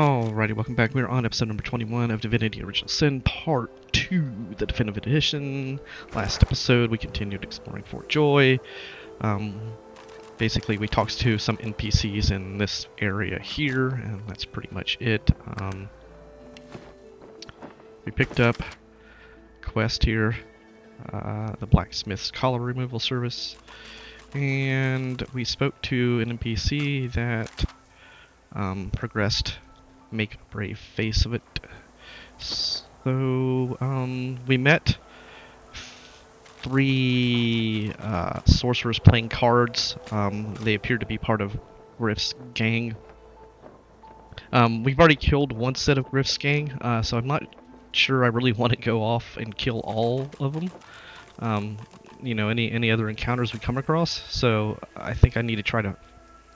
Alrighty, welcome back. We're on episode number 21 of Divinity Original Sin, Part 2, the Definitive Edition. Last episode, we continued exploring Fort Joy. Basically, we talked to some NPCs in this area here, and that's pretty much it. We picked up a quest here, the Blacksmith's Collar Removal Service, and we spoke to an NPC that progressed Make a brave face of it. So, we met three sorcerers playing cards. They appear to be part of Griff's gang. We've already killed one set of Griff's gang, so I'm not sure I really want to go off and kill all of them. You know, any other encounters we come across. So I think I need to try to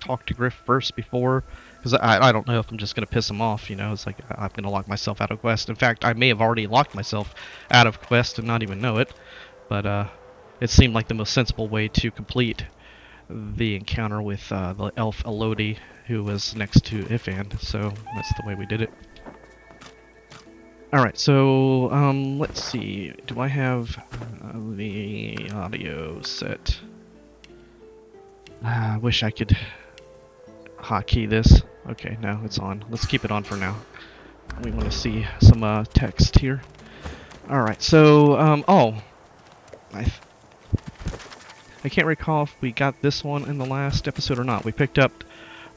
talk to Griff first before, because I don't know if I'm just going to piss him off, you know. It's like I'm going to lock myself out of quest. In fact, I may have already locked myself out of quest and not even know it, but it seemed like the most sensible way to complete the encounter with the elf Elodie, who was next to Ifan, so that's the way we did it. Alright, so let's see, do I have the audio set? I wish I could hotkey this. Okay, no, it's on. Let's keep it on for now. We want to see some text here. Alright, so, I can't recall if we got this one in the last episode or not. We picked up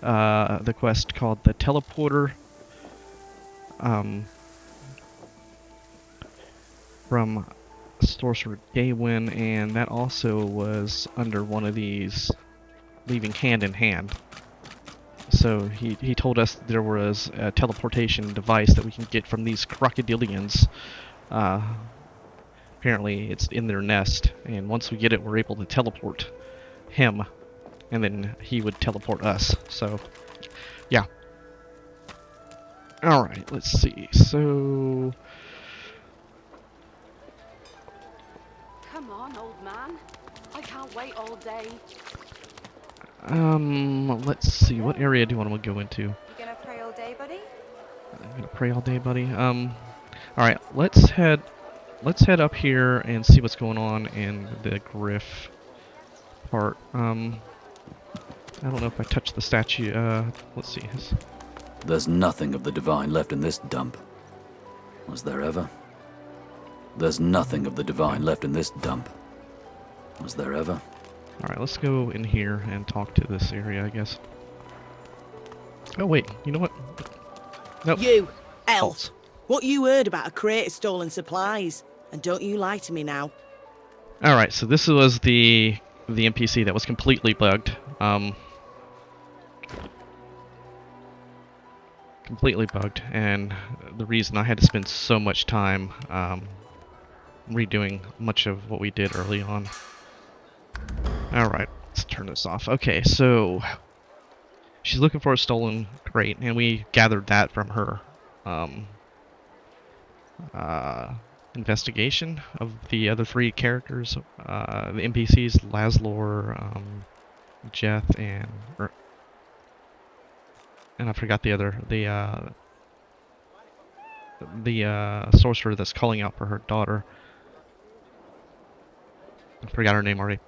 the quest called the Teleporter from Sorcerer Daywin, and that also was under one of these leaving hand in hand. So he told us there was a teleportation device that we can get from these crocodilians. Apparently it's in their nest, and once we get it, we're able to teleport him, and then he would teleport us. So, yeah. Alright, let's see. So... Come on, old man. I can't wait all day. Let's see, what area do you want to go into? You gonna pray all day, buddy? I'm gonna pray all day, buddy. Alright, let's head up here and see what's going on in the Griff part. I don't know if I touched the statue. Let's see. There's nothing of the divine left in this dump. Was there ever? There's nothing of the divine left in this dump. Was there ever? Alright, let's go in here and talk to this area, I guess. Oh, wait. You know what? Nope. You, elf. False. What you heard about a crate of stolen supplies. And don't you lie to me now. Alright, so this was the NPC that was completely bugged. Completely bugged, and the reason I had to spend so much time redoing much of what we did early on. Alright, let's turn this off. Okay, so she's looking for a stolen crate, and we gathered that from her investigation of the other three characters, the NPCs, Laszlo, Jeth, and I forgot the other, the sorcerer that's calling out for her daughter. I forgot her name already.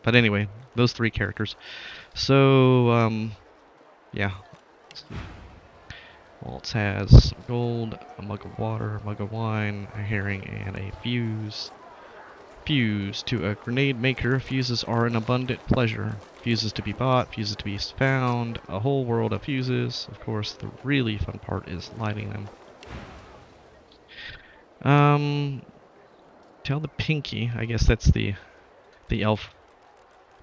But anyway, those three characters. So, yeah. Waltz has some gold, a mug of water, a mug of wine, a herring, and a fuse. Fuse. To a grenade maker, fuses are an abundant pleasure. Fuses to be bought, fuses to be found, a whole world of fuses. Of course, the really fun part is lighting them. Tell the Pinky, I guess that's the elf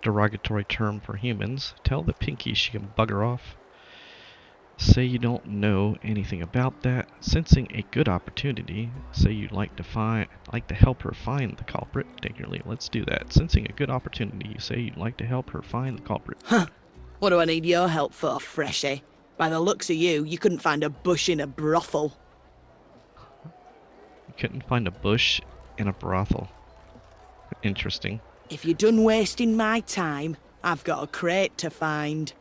derogatory term for humans. Tell the Pinky she can bugger off. Say you don't know anything about that. Sensing a good opportunity. Say you'd like to help her find the culprit. Particularly, let's do that. Sensing a good opportunity. You say you'd like to help her find the culprit. Huh. What do I need your help for, Freshie? By the looks of you, you couldn't find a bush in a brothel. You couldn't find a bush in a brothel. Interesting. If you're done wasting my time, I've got a crate to find.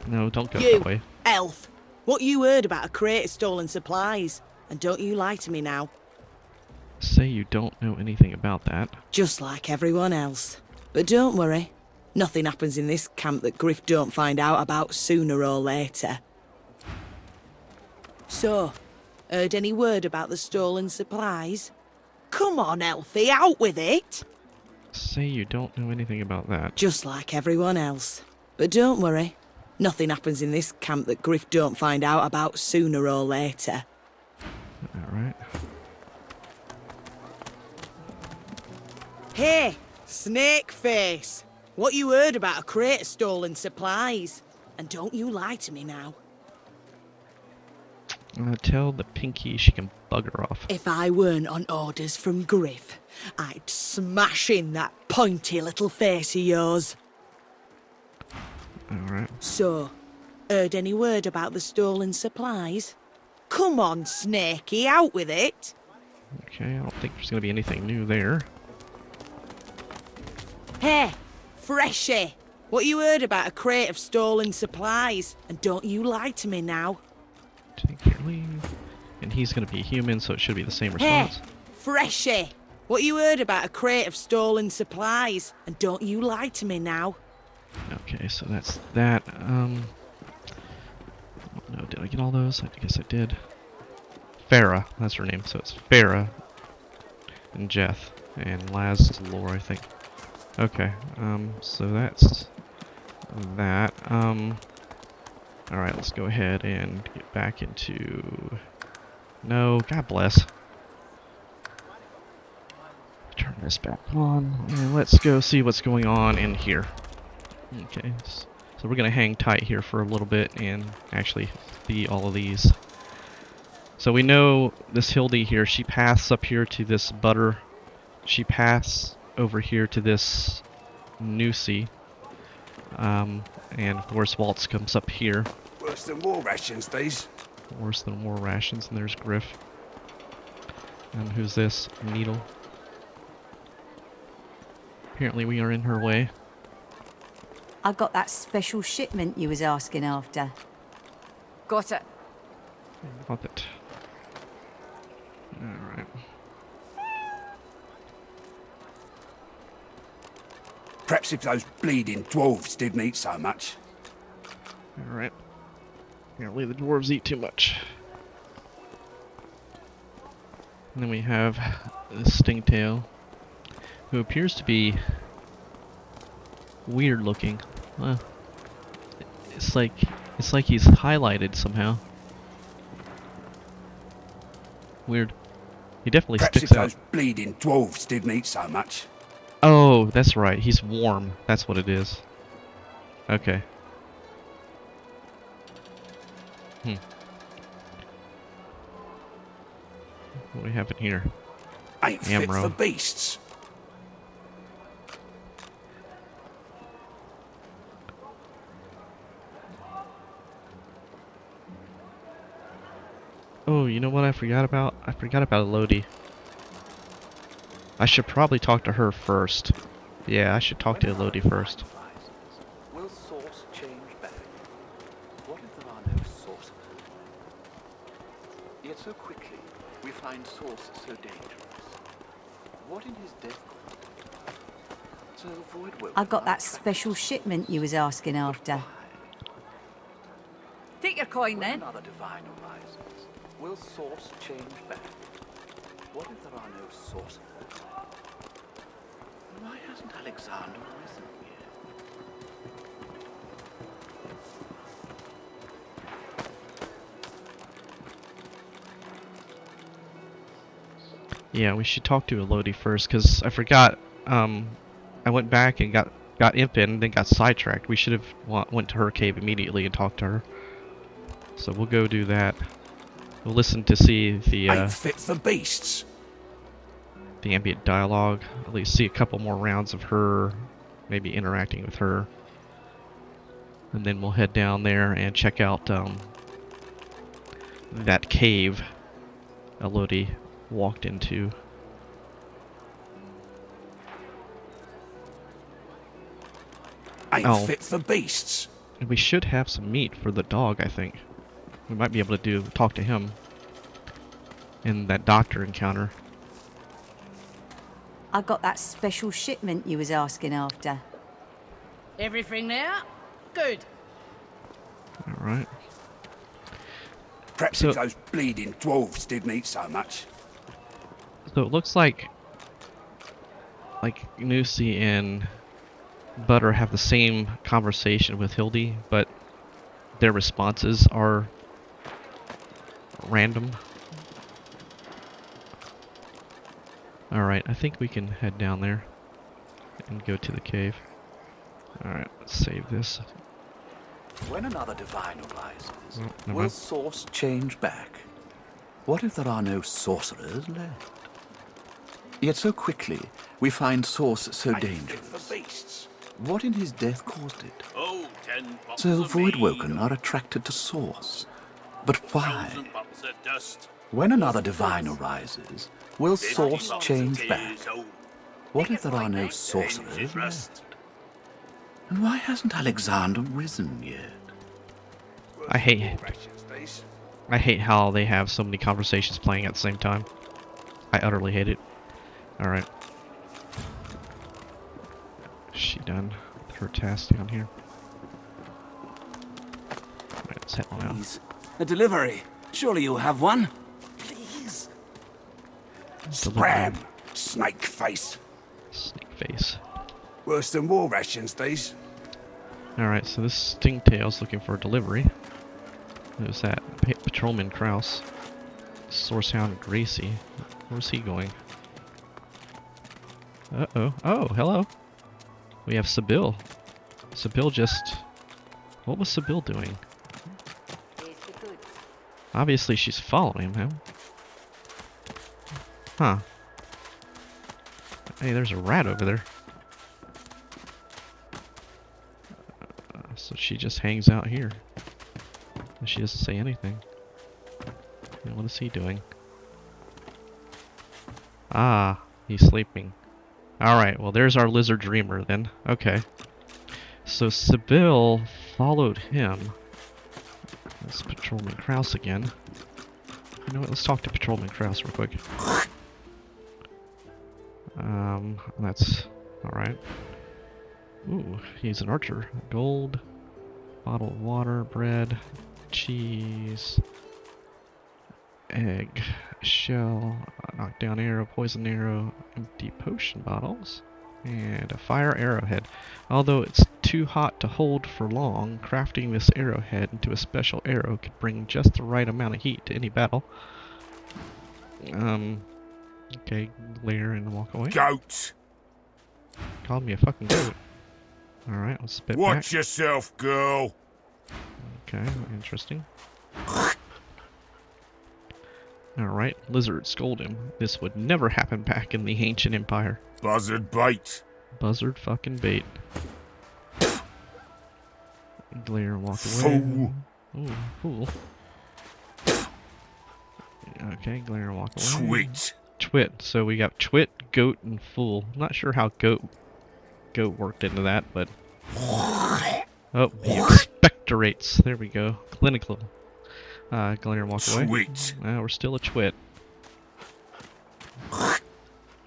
No, don't go You, that way. elf. What you heard about a crate of stolen supplies? And don't you lie to me now. Say you don't know anything about that. Just like everyone else. But don't worry. Nothing happens in this camp that Griff don't find out about sooner or later. So, heard any word about the stolen supplies? Come on, Elfie, out with it! Say you don't know anything about that. Just like everyone else. But don't worry. Nothing happens in this camp that Griff don't find out about sooner or later. Alright. Hey, Snake Face! What you heard about a crate of stolen supplies? And don't you lie to me now. Tell the Pinky she can bugger off. If I weren't on orders from Griff, I'd smash in that pointy little face of yours. Alright. So, heard any word about the stolen supplies? Come on, Snakey, out with it! Okay, I don't think there's gonna be anything new there. Hey, Freshie! What you heard about a crate of stolen supplies? And don't you lie to me now. Take your leave. And he's gonna be a human, so it should be the same Hey, response. Freshie! What you heard about a crate of stolen supplies? And don't you lie to me now. Okay, so that's that. Oh no, did I get all those? I guess I did. Farah, that's her name. So it's Farah and Jeth and Laz Lore, I think. Okay, so that's that. Alright, let's go ahead and get back into... No, God bless. Turn this back on, and let's go see what's going on in here. Okay, so we're gonna hang tight here for a little bit and actually see all of these. So we know this Hildy here, she paths up here to this butter. She paths over here to this Nusi. And of course Waltz comes up here. Worse than war rations, these. Worse than war rations, and there's Griff. And who's this? Needle. Apparently we are in her way. I got that special shipment you was asking after. Got it. Got it. Alright. Perhaps if those bleeding dwarves didn't eat so much. Alright. Apparently the dwarves eat too much. And then we have this Stingtail, who appears to be weird looking. Well, it's like he's highlighted somehow. Weird. He definitely Perhaps if sticks out. those bleeding dwarves didn't eat so much. Oh, that's right. He's warm. That's what it is. Okay. What do we have in here? Ain't fit Amro. for beasts. Oh, you know what I forgot about? I forgot about Elodie. I should probably talk to her first. Yeah, I should talk to Elodie first. Will source change back? What if there are no sources? Yet so quickly we find source so dangerous. What in his death? So the void will. I got that special shipment you was asking after. Take your coin When then. another divine arises, will source change back? What if there are no sources? Why hasn't Alexander arisen yet? Yeah, we should talk to Elodie first, because I forgot, I went back and got Imp in, and then got sidetracked. We should have went to her cave immediately and talked to her. So we'll go do that. We'll listen to see the Ain't fit for beasts. ambient dialogue. At least see a couple more rounds of her, maybe interacting with her. And then we'll head down there and check out that cave Elodie walked into. Ain't Oh. fit for beasts. And we should have some meat for the dog, I think. we might be able to talk to him in that doctor encounter. I got that special shipment you was asking after. Everything there? Good. Alright. Perhaps So- if those bleeding dwarves didn't eat so much. So it looks like Nusi and Butter have the same conversation with Hildy, but their responses are random. Alright, I think we can head down there and go to the cave. Alright, let's save this. When another divine arises, Oh, never will mind. source change back? What if there are no sorcerers left? Yet so quickly we find source so Ain't fit dangerous. for beasts. What in his death caused it? Oh, 10 bottles So the of Voidwoken mead, are attracted to source. But why? 1,000 bottles of dust, When another divine arises, will 50 source bottles change of back? tears, oh, What if there are no change sorcerers is left? rust. And why hasn't Alexander risen yet? I hate Rations, these. I hate how they have so many conversations playing at the same time. I utterly hate it. Alright. Is she done with her task down here? Alright, let's head on out. Please. A delivery. Surely you'll have one. Please. Scram, snake face. Snake face. Worse than war rations, these. Alright, so this Stingtail's looking for a delivery. Who's that? Patrolman Kraus. Sourcehound Gracie. Where's he going? Uh-oh. Oh, hello. We have Sebille. Sebille just... What was Sebille doing? Here's the goods. Obviously she's following him. Huh. Hey, there's a rat over there. So she just hangs out here. And she doesn't say anything. And what is he doing? Ah, he's sleeping. Alright, well there's our lizard dreamer then. Okay. So Sebille followed him. That's Patrolman Kraus again. You know what, let's talk to Patrolman Kraus real quick. That's alright. Ooh, he's an archer. Gold, bottle of water, bread, cheese, egg, shell, knockdown arrow, poison arrow, empty potion bottles, and a fire arrowhead. Although it's too hot to hold for long, crafting this arrowhead into a special arrow could bring just the right amount of heat to any battle. Okay, glare and walk away. Goats. Called me a fucking goat. Alright, let's spit Watch back. yourself, girl. Okay, interesting. Alright, lizard scold him. This would never happen back in the ancient empire. Buzzard bait. Buzzard fucking bait. Glare and walk away. Fool. Ooh, fool. Okay, glare and walk away. Sweet. Twit. So we got twit, goat, and fool. I'm not sure how goat worked into that, but oh, he expectorates. There we go. Clinical. Glare and walk away. Sweet. We're still a twit.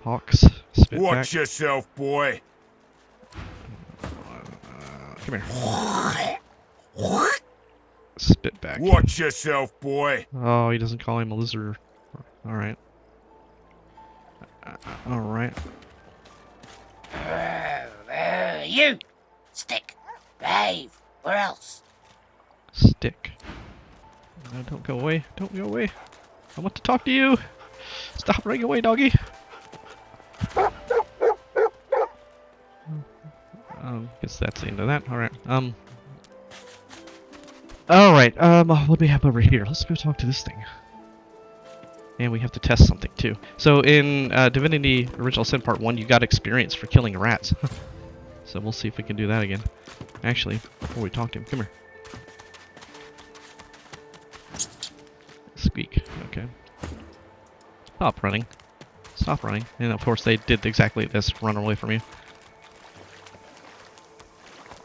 Hawks. Spit Watch back. yourself, boy. Come here. Spit back. Watch yourself, boy. Oh, he doesn't call him a lizard. Alright. Alright. You! Stick! Behave! Where else? Stick. No, don't go away. Don't go away. I want to talk to you. Stop running away, doggy. Guess that's the end of that. Alright. Alright, what do we have over here? Let's go talk to this thing. And we have to test something too. So in Divinity Original Sin Part 1, you got experience for killing rats. So we'll see if we can do that again. Actually, before we talk to him, come here. Squeak. Okay. Stop running. Stop running. And of course they did exactly this, run away from you.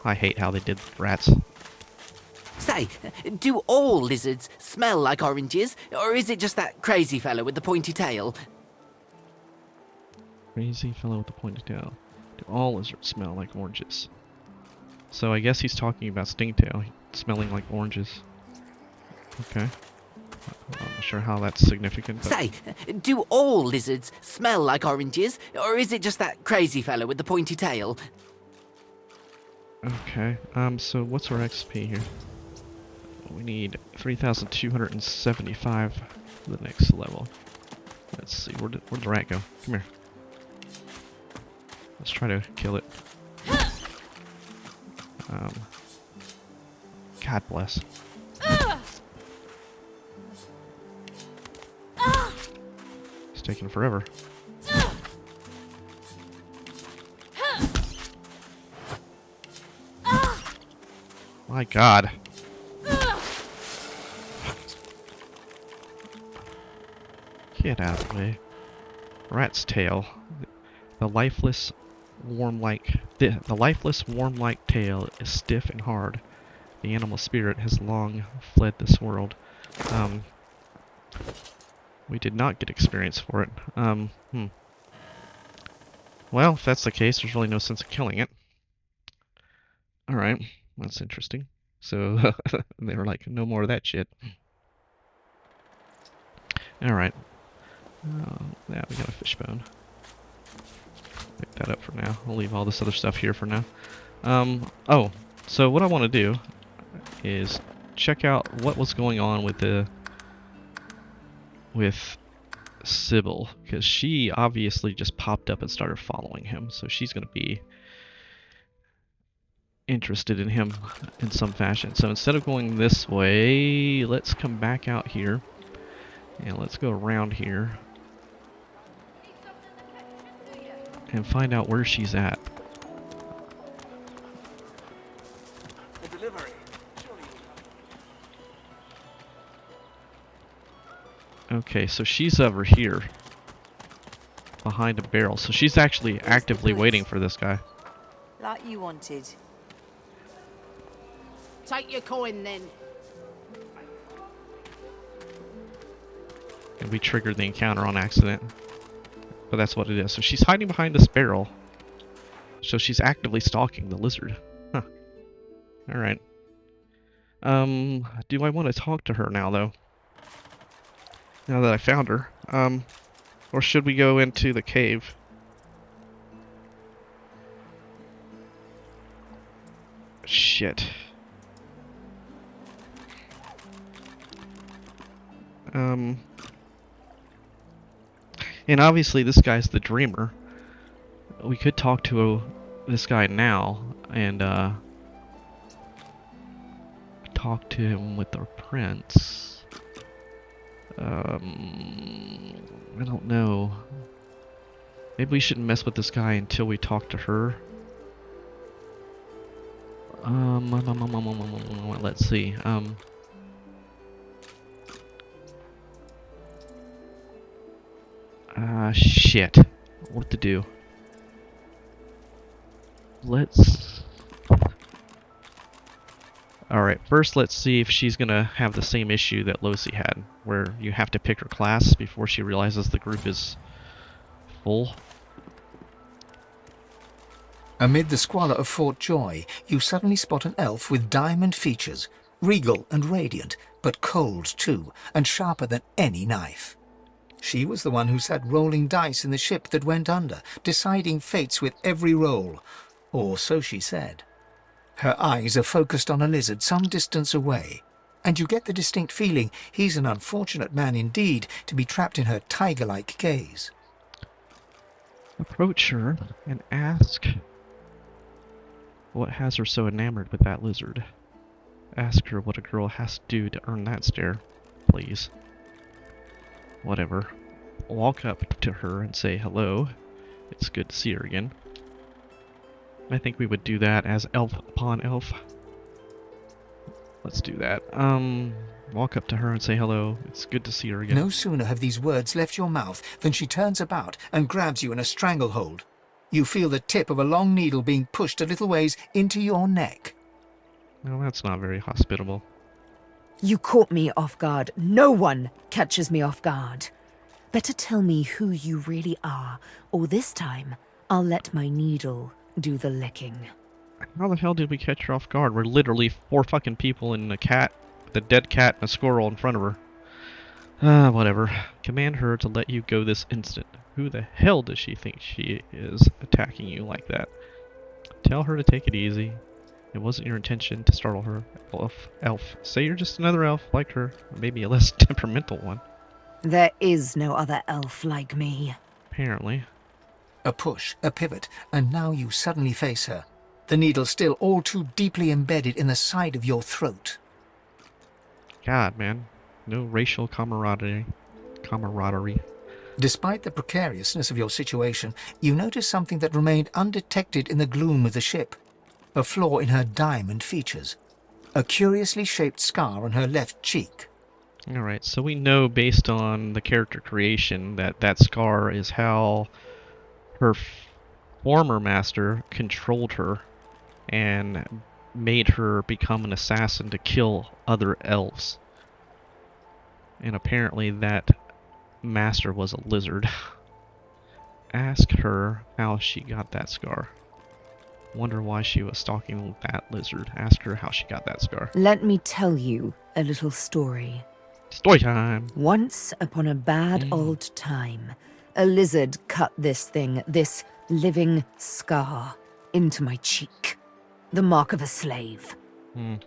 I hate how they did rats. Say, do all lizards smell like oranges, or is it just that crazy fellow with the pointy tail? Crazy fellow with the pointed tail. Do all lizards smell like oranges? So I guess he's talking about Stingtail smelling like oranges. Okay. I'm not sure how that's significant. But... Say, do all lizards smell like oranges, or is it just that crazy fellow with the pointy tail? Okay. So what's our XP here? We need 3,275 for the next level. Let's see. Where'd the rat go? Come here. Let's try to kill it. God bless. It's taking forever. My God. Get out of the way. Rat's tail. The lifeless worm-like tail is stiff and hard. The animal spirit has long fled this world. We did not get experience for it. Well, if that's the case, there's really no sense of killing it. Alright, that's interesting. So, they were like, no more of that shit. Alright. Yeah, we got a fishbone. Pick that up for now. We'll leave all this other stuff here for now. Oh, so what I want to do is check out what was going on with Sebille, because she obviously just popped up and started following him, so she's going to be interested in him in some fashion. So instead of going this way, let's come back out here, and let's go around here and find out where she's at. Okay, so she's over here behind a barrel. So she's actually actively waiting for this guy. Like you wanted. Take your coin then. And we triggered the encounter on accident. But that's what it is. So she's hiding behind this barrel. So she's actively stalking the lizard. Huh. Alright. Do I want to talk to her now, though? Now that I found her. Or should we go into the cave? Shit. And obviously this guy's the dreamer. We could talk to this guy now and talk to him with the prince. I don't know. Maybe we shouldn't mess with this guy until we talk to her. Let's see. Shit. What to do? Alright, first let's see if she's gonna have the same issue that Losi had, where you have to pick her class before she realizes the group is full. Amid the squalor of Fort Joy, you suddenly spot an elf with diamond features, regal and radiant, but cold too, and sharper than any knife. She was the one who sat rolling dice in the ship that went under, deciding fates with every roll, or so she said. Her eyes are focused on a lizard some distance away, and you get the distinct feeling he's an unfortunate man indeed to be trapped in her tiger-like gaze. Approach her and ask what has her so enamored with that lizard. Ask her what a girl has to do to earn that stare, please. Whatever. Walk up to her and say hello. It's good to see her again. I think we would do that as elf upon elf. Let's do that. Walk up to her and say hello. It's good to see her again. No sooner have these words left your mouth than she turns about and grabs you in a stranglehold. You feel the tip of a long needle being pushed a little ways into your neck. Well, that's not very hospitable. You caught me off guard. No one catches me off guard. Better tell me who you really are, or this time I'll let my needle do the licking. How the hell did we catch her off guard? We're literally 4 fucking people and a cat, the dead cat and a squirrel in front of her. Whatever. Command her to let you go this instant. Who the hell does she think she is attacking you like that? Tell her to take it easy. It wasn't your intention to startle her. Elf. Say you're just another elf like her. Maybe a less temperamental one. There is no other elf like me. Apparently. A push, a pivot, and now you suddenly face her. The needle still all too deeply embedded in the side of your throat. God, man. No racial camaraderie. Despite the precariousness of your situation, you notice something that remained undetected in the gloom of the ship. A flaw in her diamond features. A curiously shaped scar on her left cheek. Alright, so we know based on the character creation that that scar is how her former master controlled her and made her become an assassin to kill other elves. And apparently that master was a lizard. Ask her how she got that scar. Wonder why she was stalking that lizard. Ask her how she got that scar. Let me tell you a little story. Story time! Once upon a bad old time, a lizard cut this thing, this living scar, into my cheek. The mark of a slave.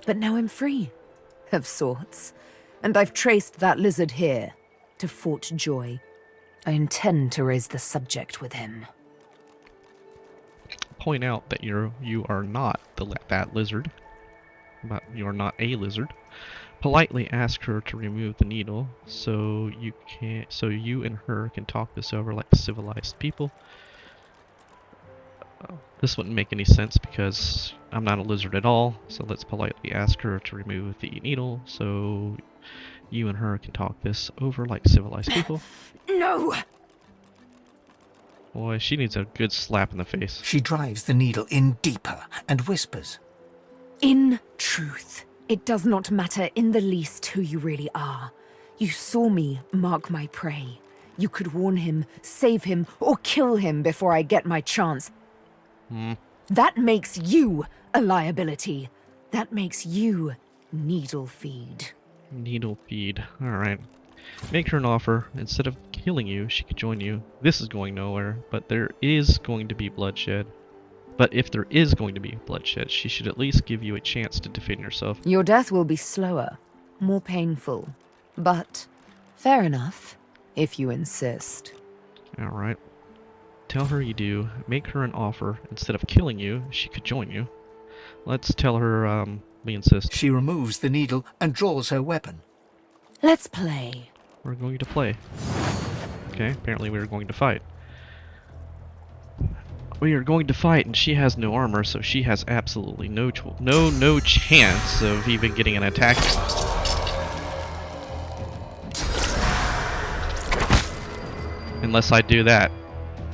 But now I'm free, of sorts. And I've traced that lizard here, to Fort Joy. I intend to raise the subject with him. Point out that you are not that lizard. But you are not a lizard. Politely ask her to remove the needle so you and her can talk this over like civilized people. This wouldn't make any sense because I'm not a lizard at all, so let's politely ask her to remove the needle so you and her can talk this over like civilized people. No! Boy, she needs a good slap in the face. She drives the needle in deeper and whispers. In truth, it does not matter in the least who you really are. You saw me mark my prey. You could warn him, save him, or kill him before I get my chance. That makes you a liability. That makes you needle feed. Needle feed. Alright. Make her an offer. Instead of killing you, she could join you. This is going nowhere, but there is going to be bloodshed. But if there is going to be bloodshed, she should at least give you a chance to defend yourself. Your death will be slower, more painful. But fair enough, if you insist. Alright. Tell her you do. Make her an offer. Instead of killing you, she could join you. Let's tell her, we insist. She removes the needle and draws her weapon. Let's play. We're going to play. Okay, apparently we are going to fight. We are going to fight, and she has no armor, so she has absolutely no chance of even getting an attack. Unless I do that.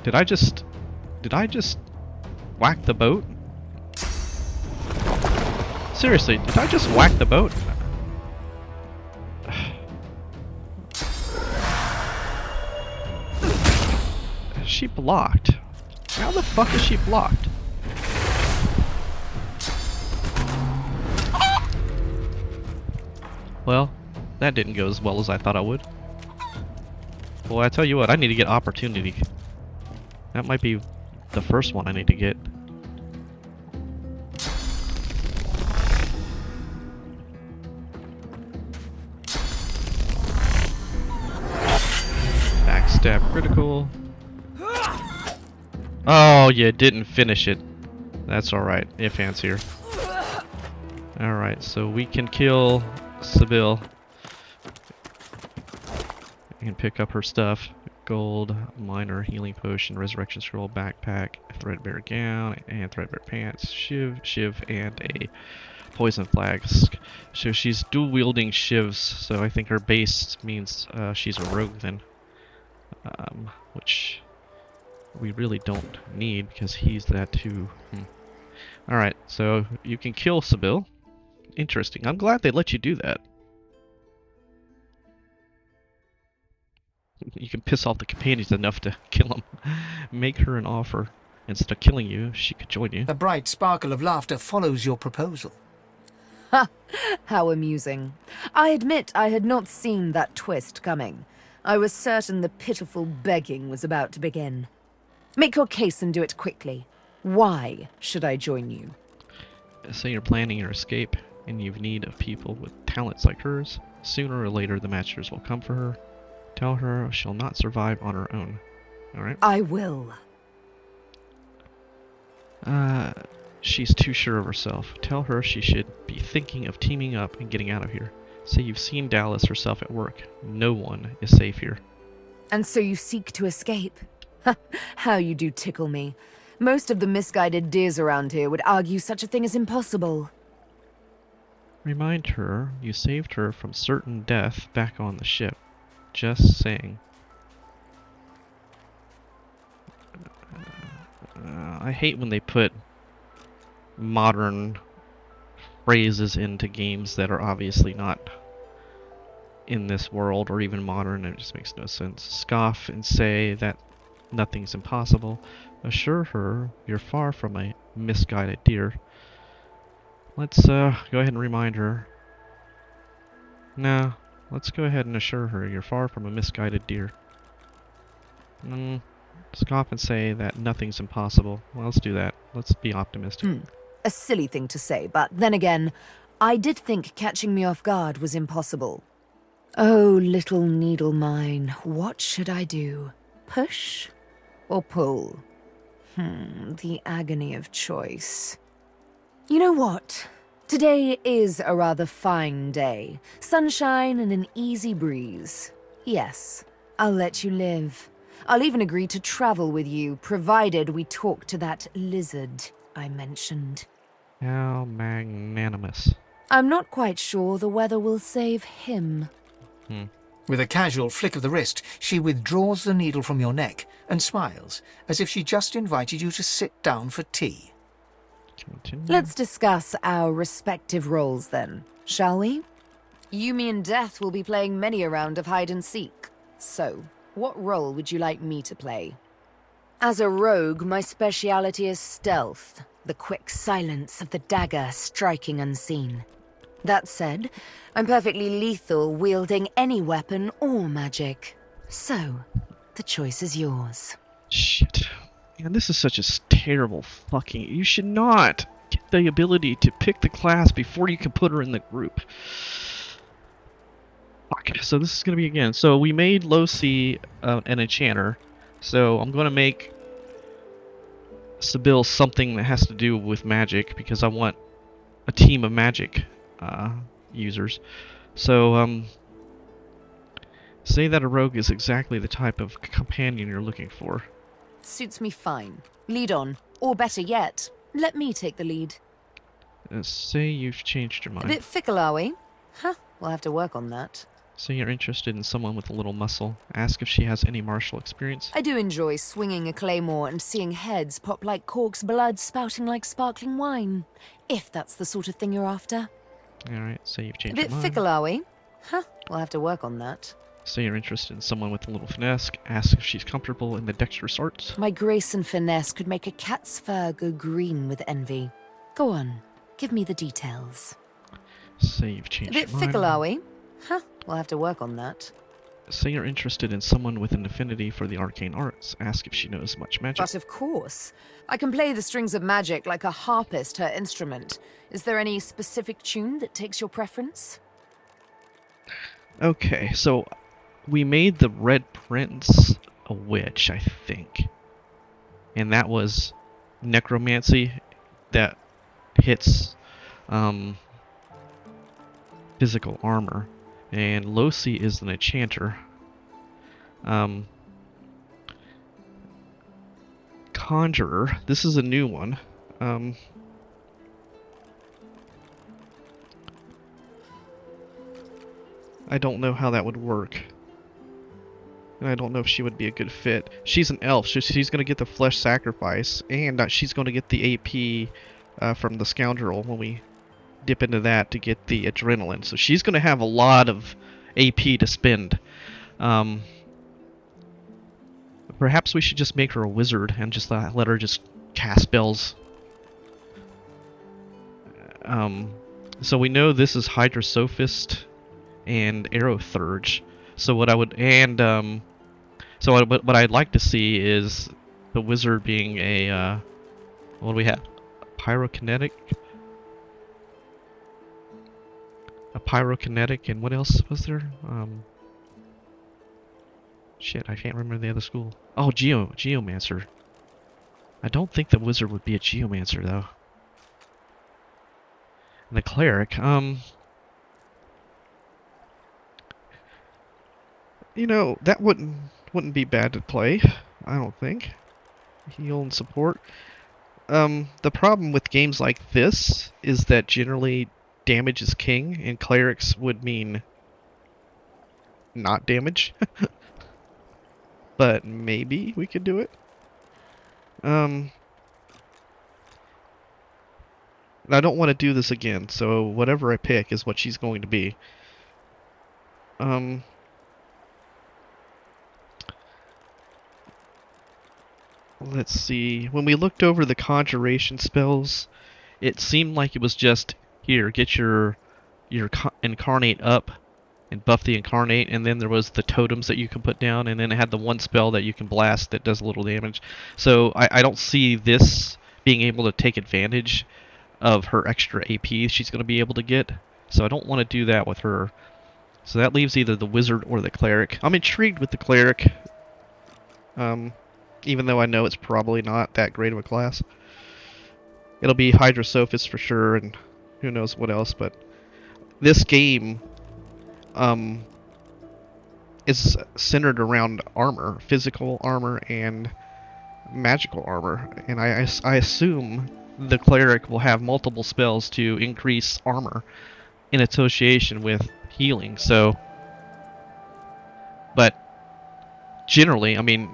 Did I just whack the boat? Seriously, did I just whack the boat? She blocked. How the fuck is she blocked? Well, that didn't go as well as I thought I would. Boy, I tell you what, I need to get opportunity. That might be the first one I need to get. Backstab critical. Oh, you didn't finish it. That's alright. Ifans here. Alright, so we can kill Sebille. And pick up her stuff. Gold, minor, healing potion, resurrection scroll, backpack, threadbare gown, and threadbare pants, shiv, and a poison flag. So she's dual wielding shivs, so I think her base means she's a rogue then. Which we really don't need because he's that too. Alright, so you can kill Sebille. Interesting. I'm glad they let you do that. You can piss off the companions enough to kill them. Make her an offer. Instead of killing you, she could join you. A bright sparkle of laughter follows your proposal. Ha! How amusing. I admit I had not seen that twist coming. I was certain the pitiful begging was about to begin. Make your case and do it quickly. Why should I join you? Say you're planning your escape, and you need of people with talents like hers. Sooner or later, the Masters will come for her. Tell her she'll not survive on her own. Alright? I will. She's too sure of herself. Tell her she should be thinking of teaming up and getting out of here. Say you've seen Dallas herself at work. No one is safe here. And so you seek to escape? How you do tickle me. Most of the misguided dears around here would argue such a thing is impossible. Remind her you saved her from certain death back on the ship. Just saying. I hate when they put modern phrases into games that are obviously not in this world or even modern. It just makes no sense. Scoff and say that nothing's impossible. Assure her you're far from a misguided dear. Let's go ahead and remind her. No, let's go ahead and assure her you're far from a misguided dear. Scoff and say that nothing's impossible. Well, let's do that. Let's be optimistic. A silly thing to say, but then again, I did think catching me off guard was impossible. Oh, little needle mine, what should I do? Push or pull? The agony of choice. You know what? Today is a rather fine day. Sunshine and an easy breeze. Yes, I'll let you live. I'll even agree to travel with you, provided we talk to that lizard I mentioned. How magnanimous. I'm not quite sure the weather will save him. With a casual flick of the wrist, she withdraws the needle from your neck and smiles, as if she just invited you to sit down for tea. Continue. Let's discuss our respective roles then, shall we? You, me, and Death will be playing many a round of hide and seek. So, what role would you like me to play? As a rogue, my speciality is stealth, the quick silence of the dagger striking unseen. That said, I'm perfectly lethal wielding any weapon or magic. So, the choice is yours. Shit. Man, this is such a terrible fucking... You should not get the ability to pick the class before you can put her in the group. Fuck. So this is going to be again. So we made Losi an enchanter. So I'm going to make Sebille something that has to do with magic, because I want a team of magic users. So say that a rogue is exactly the type of companion you're looking for. Suits me fine. Lead on. Or better yet, let me take the lead. Say you've changed your A mind. bit fickle, are we? Huh, we'll have to work on that. Say you're interested in someone with a little muscle. Ask if she has any martial experience. I do enjoy swinging a claymore and seeing heads pop like corks, blood spouting like sparkling wine. If that's the sort of thing you're after. Alright, say you've A changed bit your mind. fickle, are we? Huh, we'll have to work on that. Say you're interested in someone with a little finesse. Ask if she's comfortable in the dexterous arts. My grace and finesse could make a cat's fur go green with envy. Go on, give me the details. Say you've A changed bit your mind. fickle, are we? Huh, we'll have to work on that. Say you're interested in someone with an affinity for the arcane arts. Ask if she knows much magic. But of course. I can play the strings of magic like a harpist her instrument. Is there any specific tune that takes your preference? Okay, so we made the Red Prince a witch, I think. And that was necromancy that hits physical armor. And Losi is an enchanter. Conjurer. This is a new one. I don't know how that would work. And I don't know if she would be a good fit. She's an elf, so she's going to get the flesh sacrifice, and she's going to get the AP from the scoundrel when we dip into that to get the adrenaline. So she's going to have a lot of AP to spend. Perhaps we should just make her a wizard and just let her just cast spells. So we know this is Hydrosophist and Aerothurge. So what I would what I'd like to see is the wizard being a what do we have? Pyrokinetic. A pyrokinetic, and what else was there? Shit, I can't remember the other school. Oh, Geomancer. I don't think the wizard would be a Geomancer though. And the cleric, you know, that wouldn't be bad to play, I don't think. Heal and support. The problem with games like this is that generally damage is king, and clerics would mean not damage. But maybe we could do it. I don't want to do this again, so whatever I pick is what she's going to be. Let's see. When we looked over the conjuration spells, it seemed like it was just, here, get your incarnate up and buff the incarnate, and then there was the totems that you can put down, and then it had the one spell that you can blast that does a little damage. So I don't see this being able to take advantage of her extra AP she's going to be able to get. So I don't want to do that with her. So that leaves either the wizard or the cleric. I'm intrigued with the cleric. Even though I know it's probably not that great of a class. It'll be Hydrosophist for sure, and who knows what else, but this game is centered around armor, physical armor and magical armor, and I assume the cleric will have multiple spells to increase armor in association with healing. So, but generally, I mean,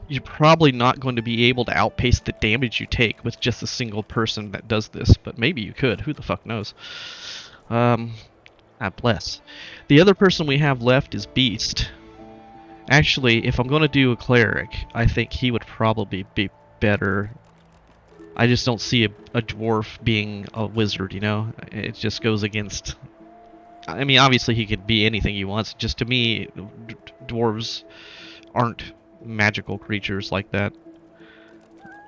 you're probably not going to be able to outpace the damage you take with just a single person that does this, but maybe you could. Who the fuck knows? Bless. The other person we have left is Beast. Actually, if I'm going to do a cleric, I think he would probably be better. I just don't see a dwarf being a wizard, you know? It just goes against... I mean, obviously he could be anything he wants. Just to me, dwarves aren't magical creatures like that.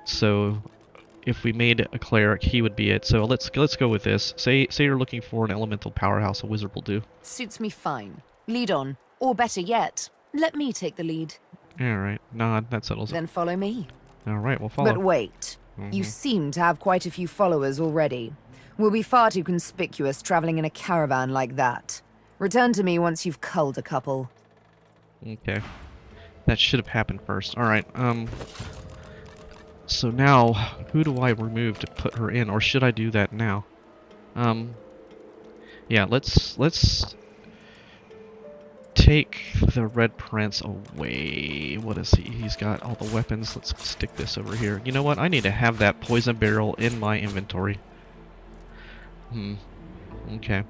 So if we made a cleric, he would be it. So let's go with this. Say you're looking for an elemental powerhouse, a wizard will do. Suits me fine. Lead on. Or better yet, let me take the lead. Alright, nod, that settles it. Then follow me. Alright, we'll follow. But wait. You seem to have quite a few followers already. We'll be far too conspicuous traveling in a caravan like that. Return to me once you've culled a couple. Okay. That should have happened first. Alright, so now, who do I remove to put her in, or should I do that now? Yeah, let's take the Red Prince away. What is he? He's got all the weapons. Let's stick this over here. You know what? I need to have that poison barrel in my inventory. Okay.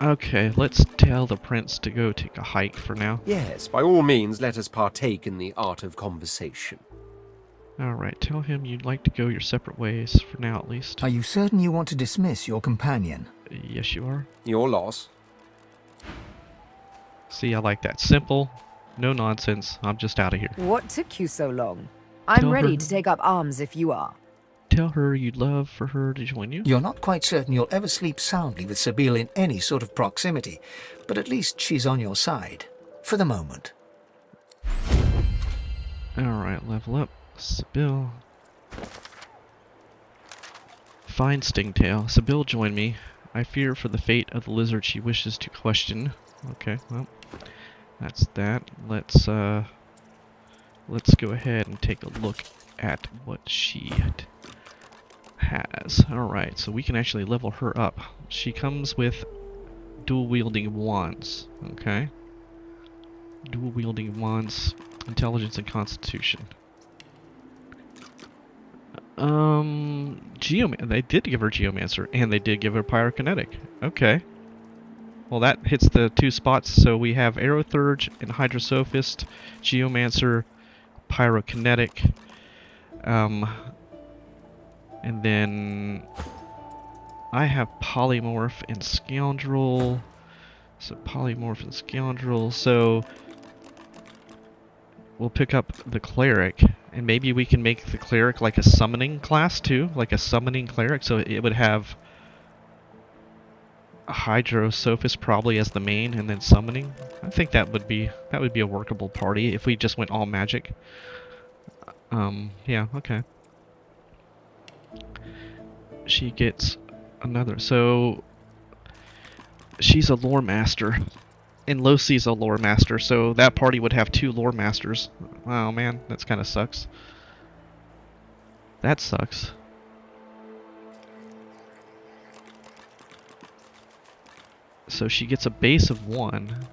Okay, let's tell the prince to go take a hike for now. Yes, by all means, let us partake in the art of conversation. Alright, tell him you'd like to go your separate ways, for now at least. Are you certain you want to dismiss your companion? Yes, you are. Your loss. See, I like that. Simple, no nonsense, I'm just out of here. What took you so long? I'm ready to take up arms if you are. Tell her you'd love for her to join you. You're not quite certain you'll ever sleep soundly with Sebille in any sort of proximity, but at least she's on your side. For the moment. Alright, level up. Sebille. Fine, Stingtail. Sebille, join me. I fear for the fate of the lizard she wishes to question. Okay, well, that's that. Let's go ahead and take a look at what she has. Alright, so we can actually level her up. She comes with dual-wielding wands. Okay. Dual-wielding wands, intelligence and constitution. They did give her Geomancer, and they did give her Pyrokinetic. Okay. Well, that hits the 2 spots, so we have Aerothurge and Hydrosophist, Geomancer, Pyrokinetic, and then I have Polymorph and Scoundrel. So Polymorph and Scoundrel, so we'll pick up the Cleric, and maybe we can make the Cleric like a summoning class too, like a summoning Cleric, so it would have Hydrosophist probably as the main, and then summoning. I think that would be a workable party if we just went all magic. Yeah, okay. She gets another. So she's a lore master, and Losie's a lore master. So that party would have 2 lore masters. Wow, man, that's kind of sucks. That sucks. So she gets a base of 1.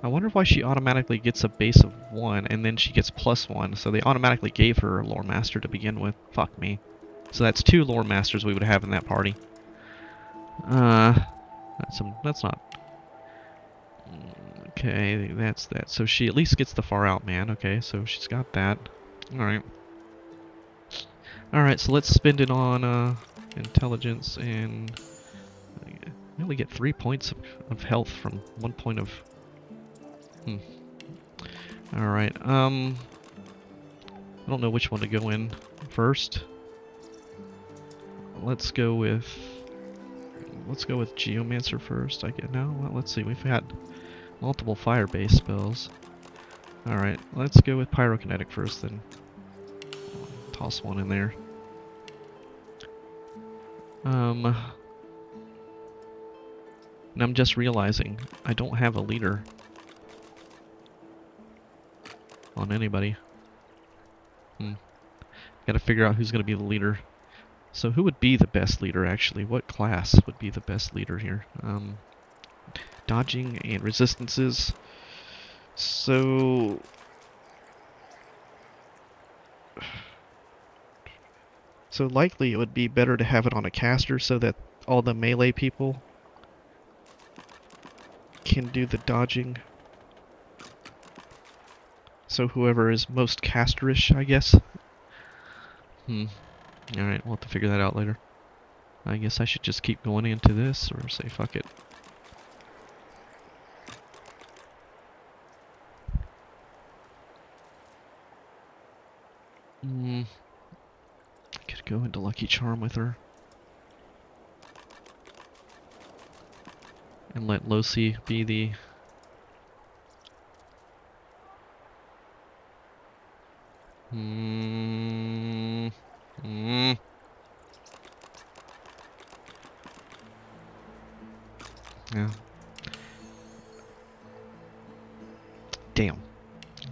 I wonder why she automatically gets a base of 1 and then she gets +1. So they automatically gave her a lore master to begin with. Fuck me. So that's 2 lore masters we would have in that party. That's not. Okay, that's that. So she at least gets the far out man. Okay, so she's got that. Alright. Alright, so let's spend it on intelligence, and we only get 3 points of health from 1 point of... Alright, I don't know which one to go in first. Let's go with Geomancer first, I guess. No, well, let's see, we've had multiple fire-based spells. Alright, let's go with Pyrokinetic first, then toss 1 in there. And I'm just realizing I don't have a leader on anybody. Gotta figure out who's gonna be the leader. So who would be the best leader, actually? What class would be the best leader here? Dodging and resistances. So... So likely it would be better to have it on a caster so that all the melee people can do the dodging. So whoever is most casterish, I guess. Alright, we'll have to figure that out later. I guess I should just keep going into this, or say fuck it. I could go into Lucky Charm with her. And let Losi be the... Yeah. Damn.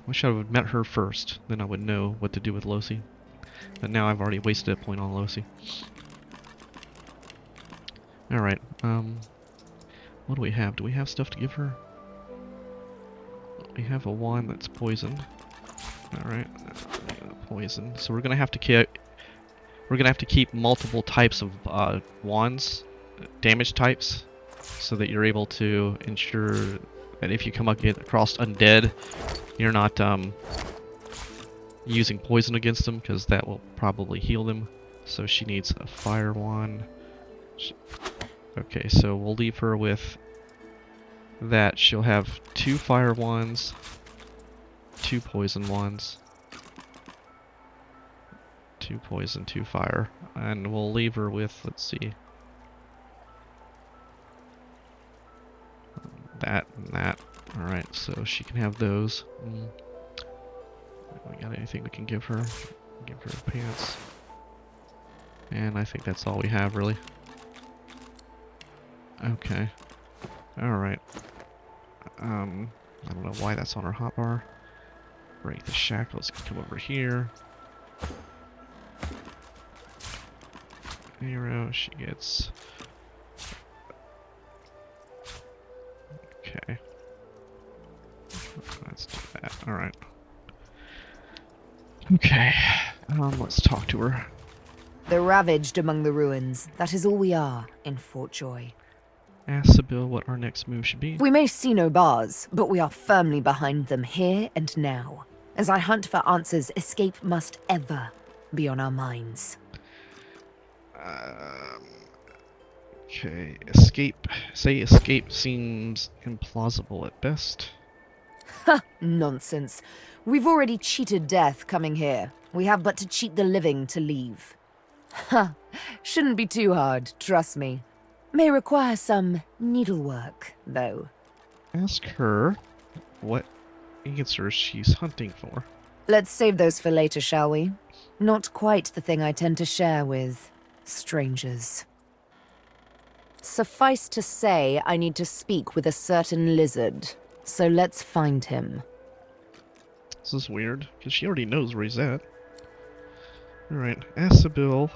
Wish I would have met her first, then I would know what to do with Losi. But now I've already wasted a point on Losi. Alright, what do we have? Do we have stuff to give her? We have a wand that's poisoned. Alright, poison. So we're gonna have to keep multiple types of wands, damage types, so that you're able to ensure that if you come across undead, you're not using poison against them, because that will probably heal them. So she needs a fire wand. Okay, so we'll leave her with that. She'll have 2 fire wands, 2 poison wands, 2 poison, 2 fire, and we'll leave her with, let's see, that and that. Alright, so she can have those. We got anything we can give her? Give her pants. And I think that's all we have, really. Okay. Alright. I don't know why that's on her hotbar. Break the shackles, can come over here. Arrow, she gets... Okay. Let's do that. Alright. Okay. Let's talk to her. The ravaged among the ruins. That is all we are in Fort Joy. Ask Sebille what our next move should be. We may see no bars, but we are firmly behind them here and now. As I hunt for answers, escape must ever be on our minds. Okay, escape. Say escape seems implausible at best. Ha! Nonsense. We've already cheated death coming here. We have but to cheat the living to leave. Ha! Shouldn't be too hard, trust me. May require some needlework, though. Ask her what answers she's hunting for. Let's save those for later, shall we? Not quite the thing I tend to share with strangers. Suffice to say, I need to speak with a certain lizard, so let's find him. This is weird, because she already knows where he's at. Alright, ask Sebille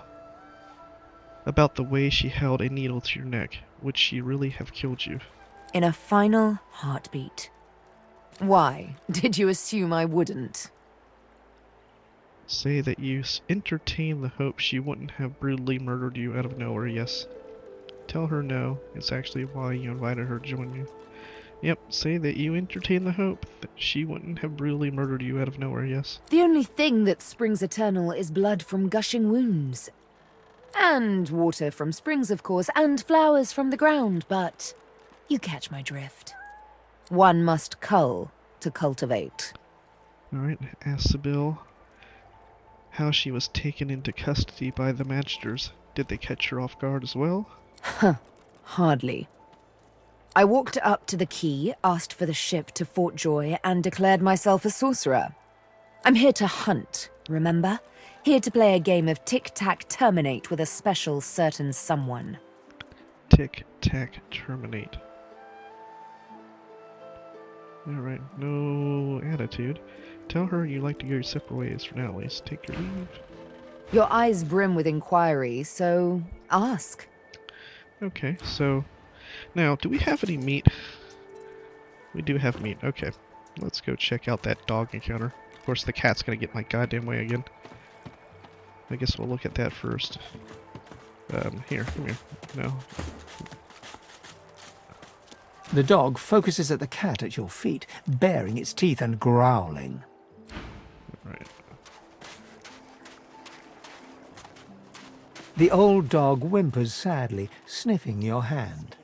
about the way she held a needle to your neck. Would she really have killed you? In a final heartbeat. Why? Did you assume I wouldn't? Say that you entertain the hope she wouldn't have brutally murdered you out of nowhere, yes. Tell her no, it's actually why you invited her to join you. Yep, say that you entertain the hope that she wouldn't have brutally murdered you out of nowhere, yes. The only thing that springs eternal is blood from gushing wounds. And water from springs, of course, and flowers from the ground, but you catch my drift. One must cull to cultivate. Alright, ask Sebille how she was taken into custody by the magisters. Did they catch her off guard as well? Huh, hardly. I walked up to the quay, asked for the ship to Fort Joy, and declared myself a sorcerer. I'm here to hunt, remember? Here to play a game of tic-tac-terminate with a special certain someone. Tic-tac-terminate. Alright, no attitude. Tell her you like to go your separate ways for now, at least. Take your leave. Your eyes brim with inquiry, so ask. Okay, so now, do we have any meat? We do have meat. Okay, let's go check out that dog encounter. Of course, the cat's gonna get my goddamn way again. I guess we'll look at that first. Here, come here. No. The dog focuses at the cat at your feet, baring its teeth and growling. Right. The old dog whimpers sadly, sniffing your hand.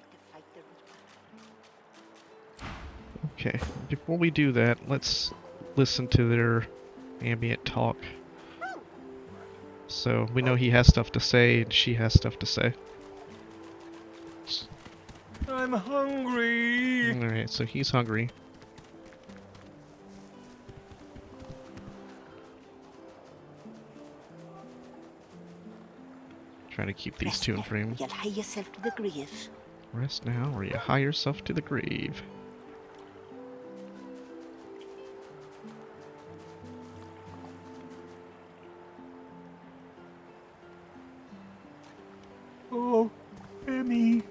Okay, before we do that, let's listen to their ambient talk. So, we know he has stuff to say, and she has stuff to say. I'm hungry. Alright, so he's hungry. Trying to keep these two in frame. You'll hie yourself to the grave. Rest now, or you hie yourself to the grave. Oh, Emmy.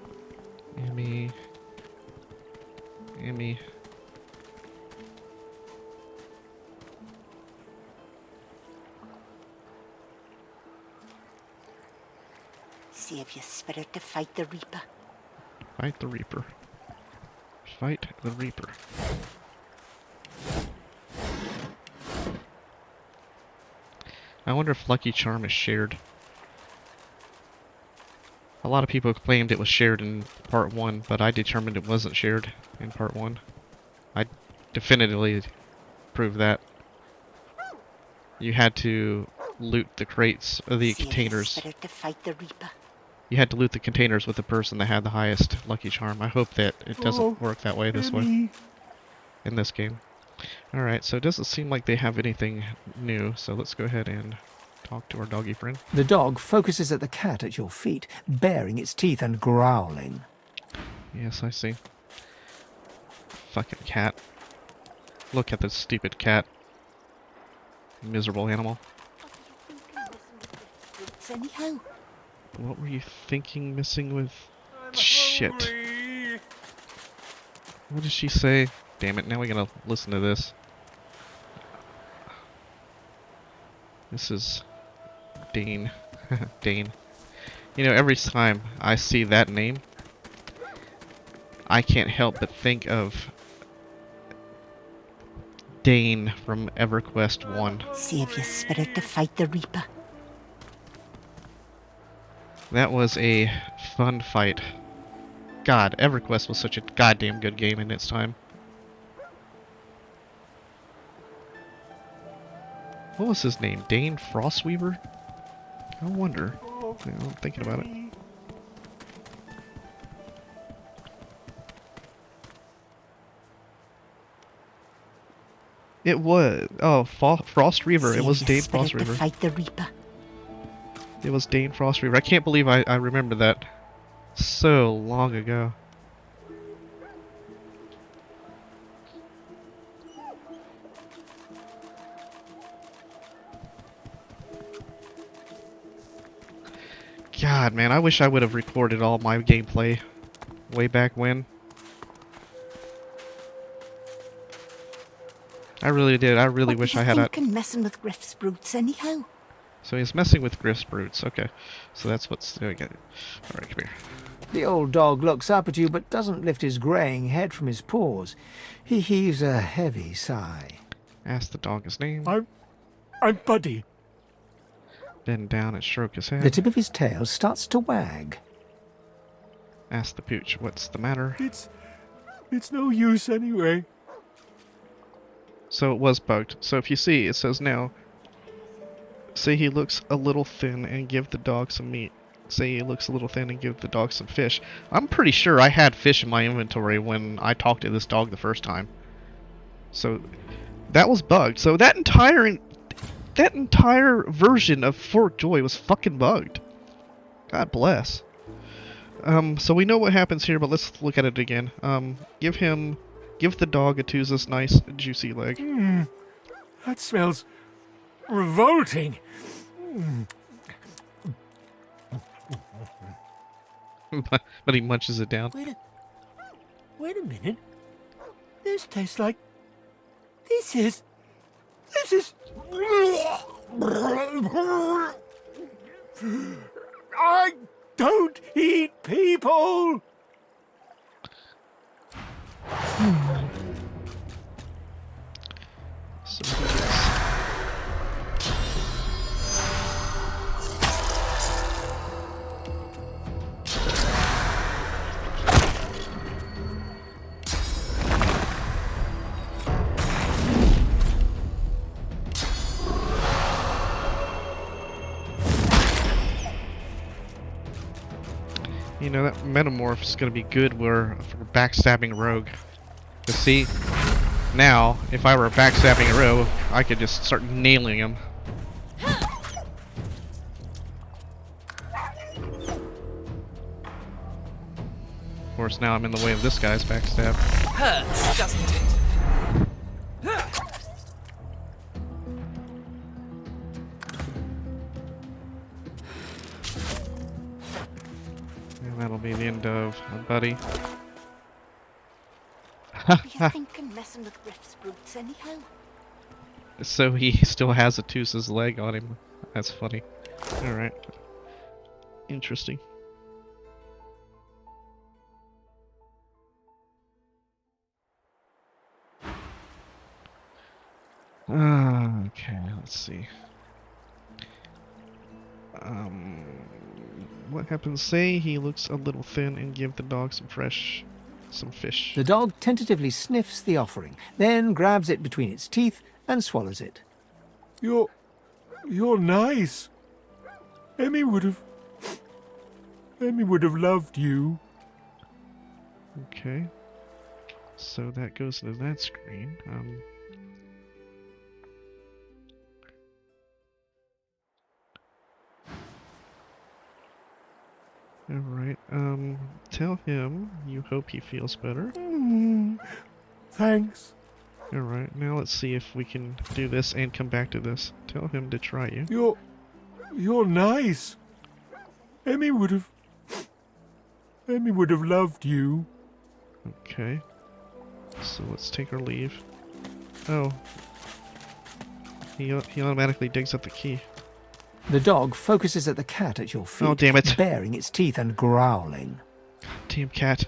Emmy. Emmy. Save your spirit to fight the Reaper. Fight the Reaper. Fight the Reaper. I wonder if Lucky Charm is shared. A lot of people claimed it was shared in part 1, but I determined it wasn't shared in part 1. I definitively proved that. You had to loot the crates, or the containers. To fight the Reaper. You had to loot the containers with the person that had the highest Lucky Charm. I hope that it doesn't work that way this way. In this game. Alright, so it doesn't seem like they have anything new, so let's go ahead and talk to our doggy friend. The dog focuses at the cat at your feet, baring its teeth and growling. Yes, I see. Fucking cat. Look at this stupid cat. Miserable animal. Anyhow. What were you thinking missing with... Shit. What did she say? Damn it, now we gotta listen to this. This is... Dane. Dane. You know, every time I see that name, I can't help but think of Dane from EverQuest 1. Save your spirit to fight the Reaper. That was a fun fight. God, EverQuest was such a goddamn good game in its time. What was his name? Dane Frostweaver? I wonder. I'm thinking about it. It was Frost Reaver. It was Dane Frost Reaver. Fight the Reaper. It was Dane Frost Reaver. I can't believe I remember that so long ago. God, man, I wish I would have recorded all my gameplay way back when. I really did. I really wish I had a... messing with Griff's brutes anyhow? So he's messing with Griff's brutes. Okay. So that's what's doing it. Alright, come here. The old dog looks up at you but doesn't lift his greying head from his paws. He heaves a heavy sigh. Ask the dog his name. I'm Buddy. Bend down and stroke his head. The tip of his tail starts to wag. Ask the pooch, what's the matter? It's no use anyway. So it was bugged. So if you see, it says now, say he looks a little thin and give the dog some meat. Say he looks a little thin and give the dog some fish. I'm pretty sure I had fish in my inventory when I talked to this dog the first time. So that was bugged. So that entire version of Fort Joy was fucking bugged. God bless. So we know what happens here, but let's look at it again. Give the dog Atuza's nice, juicy leg. That smells revolting. But he munches it down. Wait a minute. This tastes like... This is... I don't eat people! So he gets... You know, that metamorph is going to be good for backstabbing rogue. Cause see, now, if I were backstabbing a rogue, I could just start nailing him. Of course, now I'm in the way of this guy's backstab. Hurts, doesn't it? And that'll be the end of Buddy. What do you think messing with Griff's brutes anyhow? So he still has Atusa's leg on him. That's funny. Alright. Interesting. Okay, let's see. What happens? Say he looks a little thin and give the dog some fish. The dog tentatively sniffs the offering, then grabs it between its teeth and swallows it. You're nice. Emmy would have loved you. Okay. So that goes to that screen. Alright, tell him you hope he feels better. Thanks. Alright, now let's see if we can do this and come back to this. Tell him to try you. You're nice. Emmy would have loved you. Okay. So let's take our leave. Oh. He automatically digs up the key. The dog focuses at the cat at your feet, oh, damn it. baring its teeth and growling. Damn cat.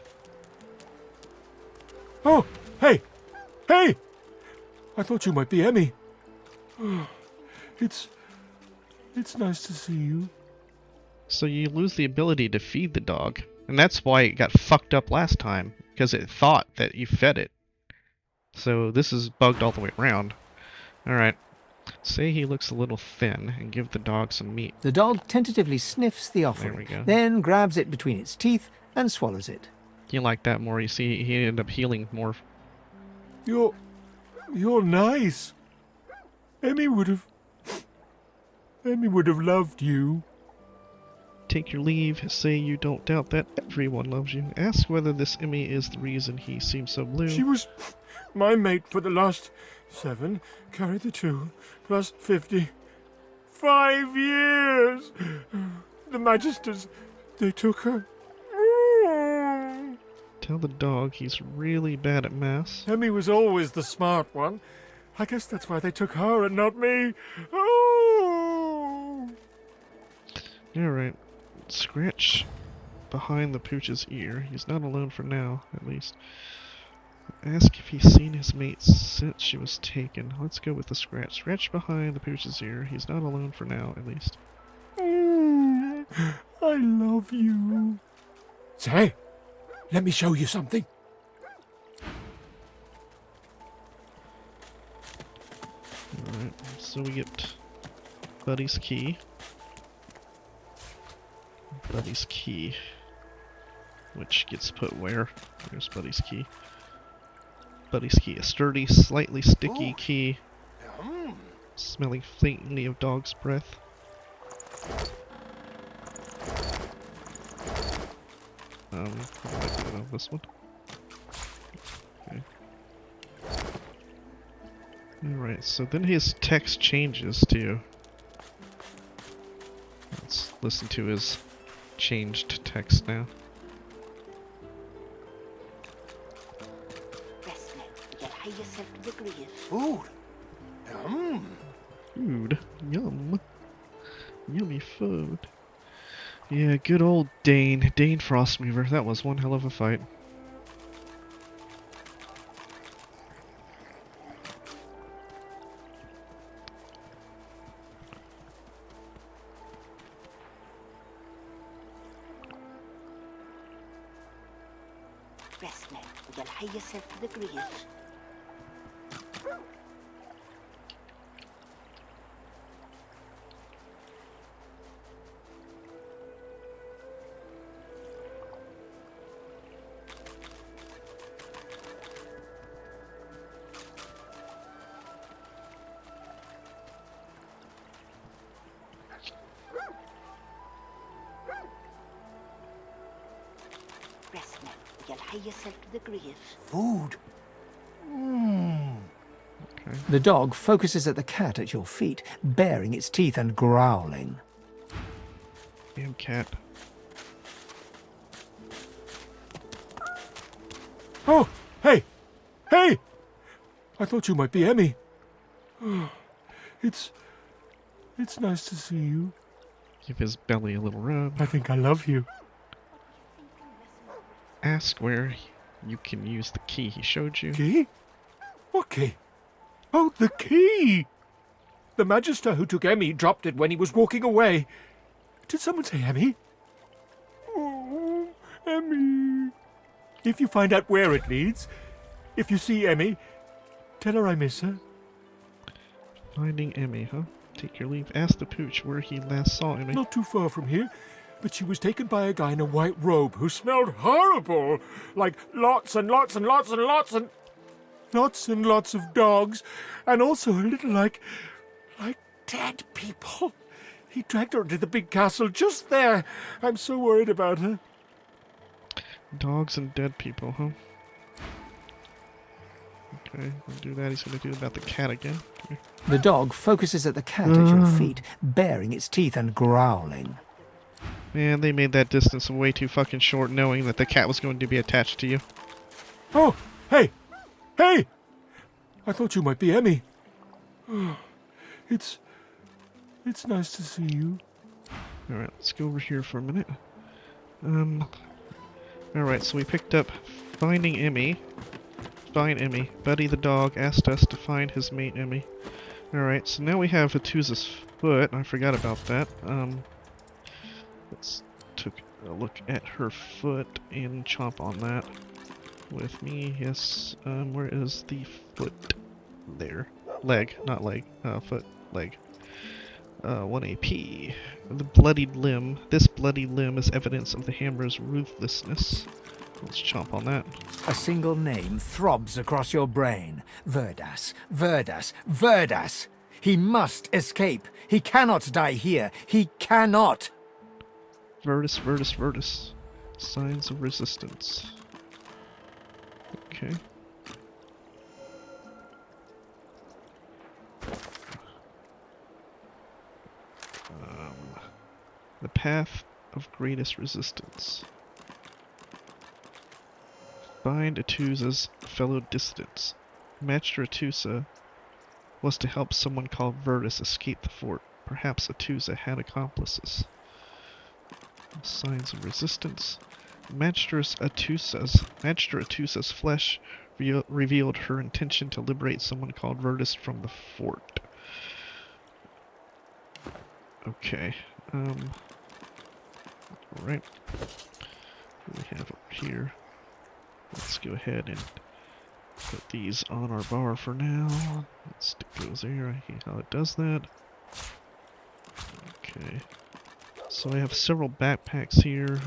Oh, hey! Hey! I thought you might be Emmy. It's nice to see you. So you lose the ability to feed the dog. And that's why it got fucked up last time. Because it thought that you fed it. So this is bugged all the way around. Alright. Say he looks a little thin and give the dog some meat. The dog tentatively sniffs the offering, There we go. then grabs it between its teeth and swallows it. You like that more. You see, he ended up healing more. You're nice. Emmy would have loved you. Take your leave. Say you don't doubt that everyone loves you. Ask whether this Emmy is the reason he seems so blue. She was my mate for the last 7, carry the 2, plus 50. 5 years! The Magisters, they took her. Tell the dog he's really bad at maths. Emmy was always the smart one. I guess that's why they took her and not me. Oh! Alright. Scratch behind the pooch's ear. He's not alone for now, at least. Ask if he's seen his mate since she was taken. Let's go with the scratch. Scratch behind the pooch's ear. He's not alone for now, at least. I love you. Say, let me show you something. Alright, so we get Buddy's key. Buddy's key. Which gets put where? There's Buddy's key. Buddy's key. A sturdy, slightly sticky key. Smelling faintly of dog's breath. I might know this one. Okay. Alright, so then his text changes too. Let's listen to his changed text now. Rest now. You'll hie yourself to the grave. Food. Food. Yum. Yummy food. Yeah, good old Dane. Dane Frostmover. That was one hell of a fight. Rest now. You'll hie yourself to the grave. Rest now. You'll hie yourself to the grave. Food. Okay. The dog focuses at the cat at your feet, baring its teeth and growling. Damn cat. Oh, hey! Hey! I thought you might be Emmy. It's nice to see you. Give his belly a little rub. I think I love you. Ask where you can use the key he showed you. Key? What key? Oh, the key! The Magister who took Emmy dropped it when he was walking away. Did someone say Emmy? Oh, Emmy. If you find out where it leads, if you see Emmy, tell her I miss her. Finding Emmy, huh? Take your leave. Ask the pooch where he last saw Emmy. Not too far from here, but she was taken by a guy in a white robe who smelled horrible. Like lots and lots and lots and lots and lots and lots of dogs, and also a little like dead people. He dragged her into the big castle just there. I'm so worried about her. Dogs and dead people, huh? Okay, we'll do that. He's gonna do about the cat again. Okay. The dog focuses at the cat at your feet, baring its teeth and growling. Man, they made that distance way too fucking short knowing that the cat was going to be attached to you. Oh, hey! Hey! I thought you might be Emmy. It's nice to see you. Alright, let's go over here for a minute. Alright, so we picked up Finding Emmy. Find Emmy. Buddy the dog asked us to find his mate Emmy. Alright, so now we have Hatusa's foot. I forgot about that. Let's take a look at her foot and chomp on that with me. Yes, where is the foot? There. Leg, not leg. Foot, leg. 1 AP. The bloodied limb. This bloody limb is evidence of the hammer's ruthlessness. Let's chomp on that. A single name throbs across your brain. Verdas, Verdas, Verdas! He must escape. He cannot die here. He cannot! Virtus, Virtus, Virtus. Signs of resistance. Okay. The path of greatest resistance. Find Atusa's fellow dissidents. Master Atusa was to help someone called Virtus escape the fort. Perhaps Atusa had accomplices. Signs of resistance. Master Atusa's flesh revealed her intention to liberate someone called Virtus from the fort. Okay. Alright. What do we have up here? Let's go ahead and put these on our bar for now. Let's stick those there. I hate how it does that. Okay. So I have several backpacks here.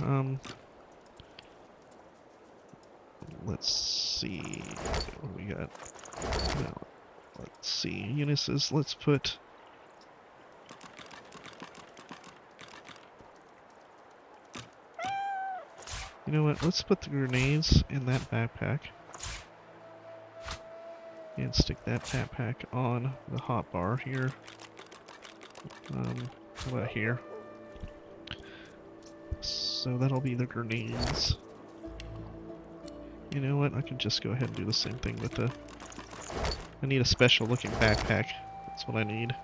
Let's see what we got. Now, let's see. Eunice's. Let's put. You know what? Let's put the grenades in that backpack. And stick that backpack on the hotbar here. How about here? So that'll be the grenades. You know what? I can just go ahead and do the same thing with the... I need a special looking backpack. That's what I need.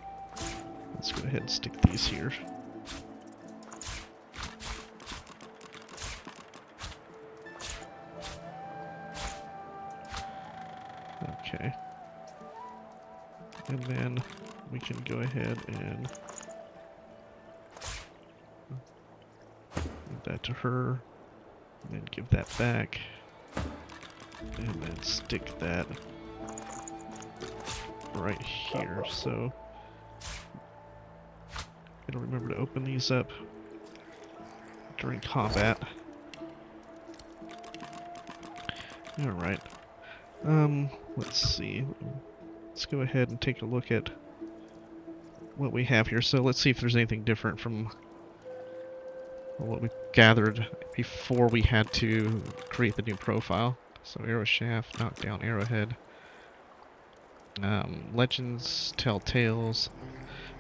Let's go ahead and stick these here. Okay. And then we can go ahead and give that to her, and then give that back, and then stick that right here. So gotta remember to open these up during combat. Alright. Let's see. Let's go ahead and take a look at what we have here. So let's see if there's anything different from what we gathered before we had to create the new profile. So arrow shaft, knockdown arrowhead. Legends tell tales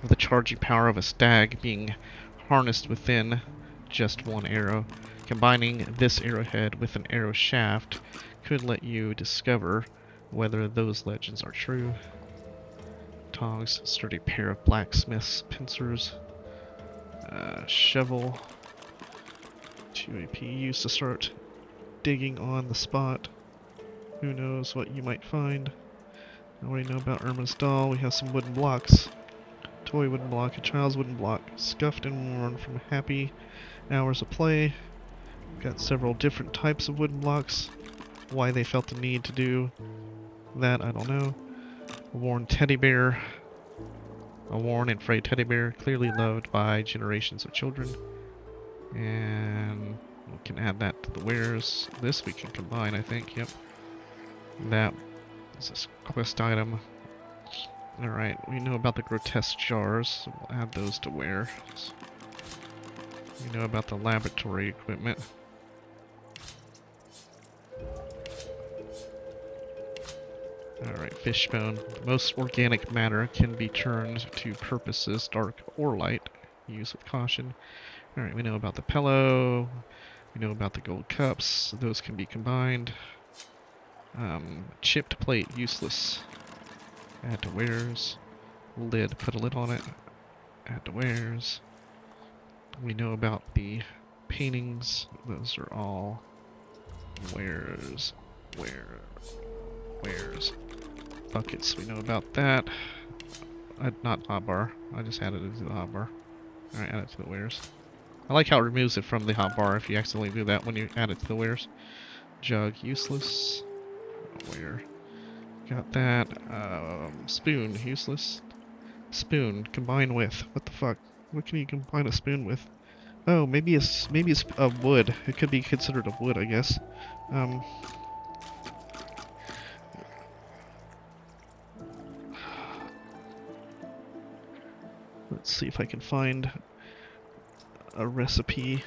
of the charging power of a stag being harnessed within just one arrow. Combining this arrowhead with an arrow shaft could let you discover whether those legends are true. Tongs, sturdy pair of blacksmith's pincers. Shovel. 2 AP used to start digging on the spot. Who knows what you might find. I already know about Irma's doll. We have some wooden blocks. Toy wooden block, a child's wooden block. Scuffed and worn from happy hours of play. Got several different types of wooden blocks. Why they felt the need to do that, I don't know. A worn teddy bear. A worn and frayed teddy bear, clearly loved by generations of children. And we can add that to the wares. This we can combine, I think, yep. That is a quest item. Alright, we know about the grotesque jars, so we'll add those to wares. We know about the laboratory equipment. Alright, fishbone. Most organic matter can be turned to purposes dark or light. Use with caution. Alright, we know about the pillow. We know about the gold cups. Those can be combined. Chipped plate, useless. Add to wares. Lid, put a lid on it. Add to wares. We know about the paintings. Those are all wares. Where? Wares. Buckets, we know about that. Not hotbar. I just added it to the hotbar. Alright, add it to the wares. I like how it removes it from the hotbar if you accidentally do that when you add it to the wares. Jug, useless. Where? Got that. Spoon, useless. Spoon, combine with. What the fuck? What can you combine a spoon with? Oh, maybe it's a wood. It could be considered a wood, I guess. Let's see if I can find a recipe.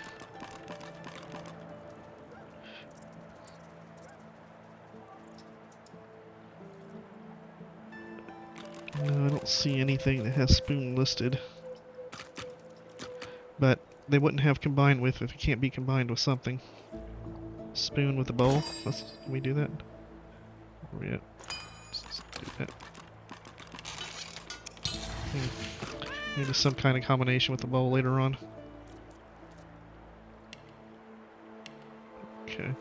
No, I don't see anything that has spoon listed. But they wouldn't have combined with if it can't be combined with something. Spoon with a bowl. Can we do that? Where we at? Let's do that. Maybe some kind of combination with the bowl later on. Okay.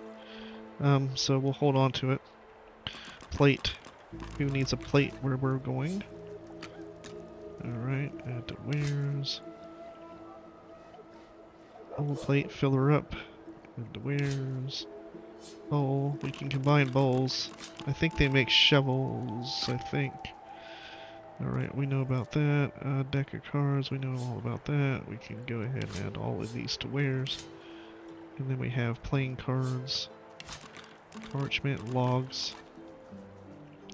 So we'll hold on to it. Plate. Who needs a plate where we're going? Alright, add to wares. Bowl plate, fill her up. Add to wares. Bowl. We can combine bowls. I think they make shovels, I think. Alright, we know about that. Deck of cards, we know all about that. We can go ahead and add all of these to wares. And then we have playing cards. Parchment, logs.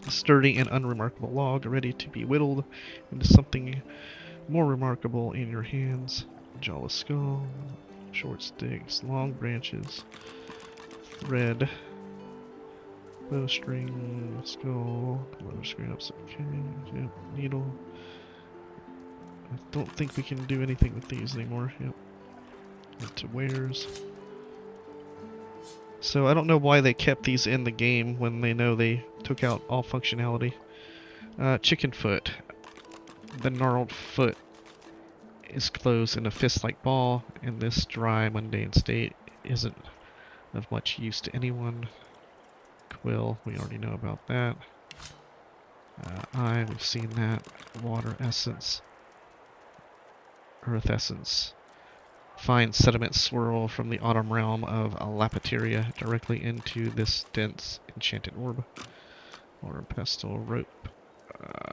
A sturdy and unremarkable log, ready to be whittled into something more remarkable in your hands. Jawless skull, short sticks, long branches, thread, bowstring, skull, leather scraps, okay, yep, needle. I don't think we can do anything with these anymore, yep. Into wares. So I don't know why they kept these in the game when they know they took out all functionality. Chicken foot. The gnarled foot is closed in a fist-like ball, and this dry, mundane state isn't of much use to anyone. Quill, we already know about that. We've seen that. Water essence. Earth essence. Fine sediment swirl from the autumn realm of Lapateria directly into this dense enchanted orb. Water pestle, rope,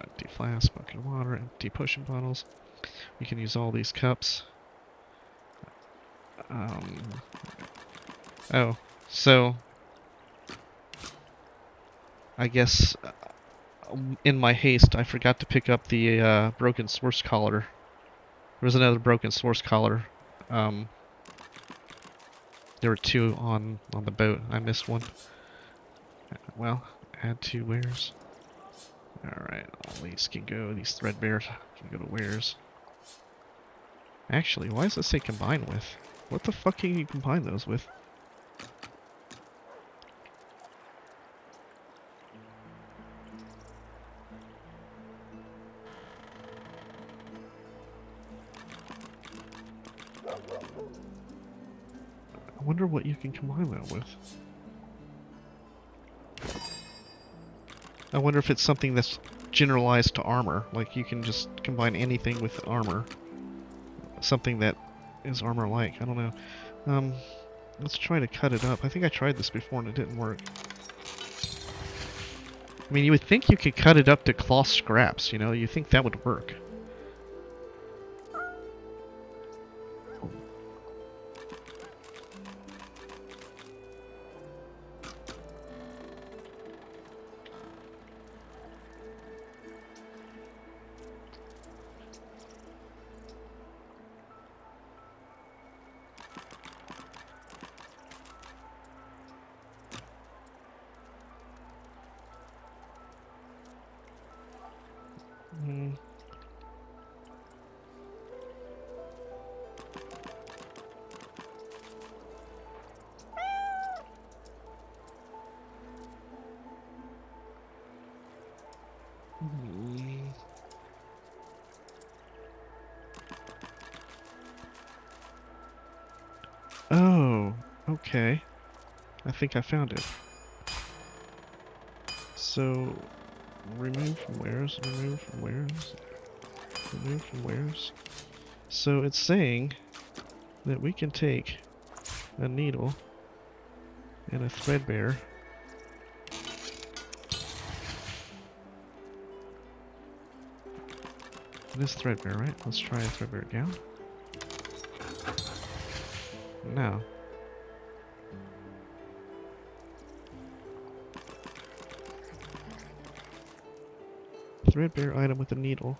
empty flask, bucket of water, empty potion bottles. We can use all these cups. Oh, so I guess in my haste I forgot to pick up the broken source collar. There was another broken source collar. There were two on the boat. I missed one. Well, add to wares. Alright, all these can go. These threadbares can go to wares. Actually, why does it say combine with? What the fuck can you combine those with? I wonder what you can combine that with. I wonder if it's something that's generalized to armor. Like you can just combine anything with armor. Something that is armor-like. I don't know. Let's try to cut it up. I think I tried this before and it didn't work. I mean, you would think you could cut it up to cloth scraps, you know? You think that would work. Oh, okay. I think I found it. So, remove from wares, remove from wares, remove from wares. So it's saying that we can take a needle and a threadbare it is threadbare, right? Let's try a threadbare gown. No. Threadbare item with a needle.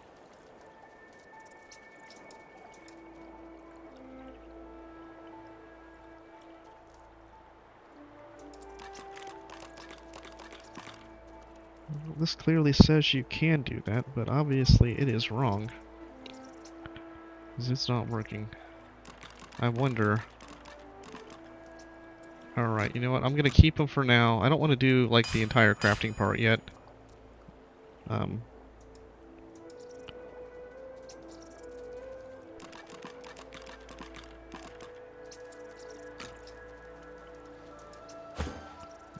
Well, this clearly says you can do that, but obviously it is wrong. Because it's not working. I wonder... Alright, you know what? I'm gonna keep them for now. I don't want to do, like, the entire crafting part yet.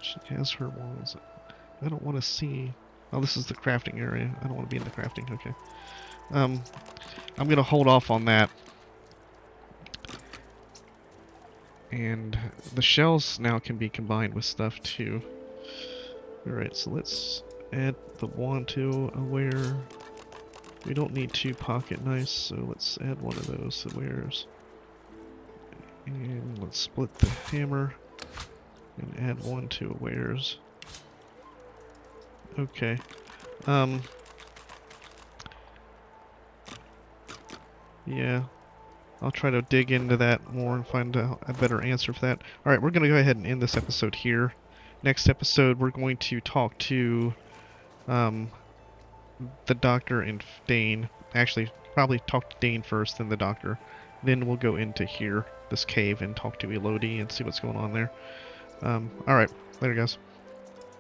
She has her walls. I don't want to see... Oh, this is the crafting area. I don't want to be in the crafting. Okay. I'm gonna hold off on that. And the shells now can be combined with stuff too. Alright, so let's add the wand to a wear. We don't need 2 pocket knives, so let's add one of those wares. And let's split the hammer and add 1 to a wares. Okay. Yeah. I'll try to dig into that more and find a better answer for that. Alright, we're going to go ahead and end this episode here. Next episode, we're going to talk to the doctor and Dane. Actually, probably talk to Dane first, then the doctor. Then we'll go into here, this cave, and talk to Elodie and see what's going on there. Alright, later guys.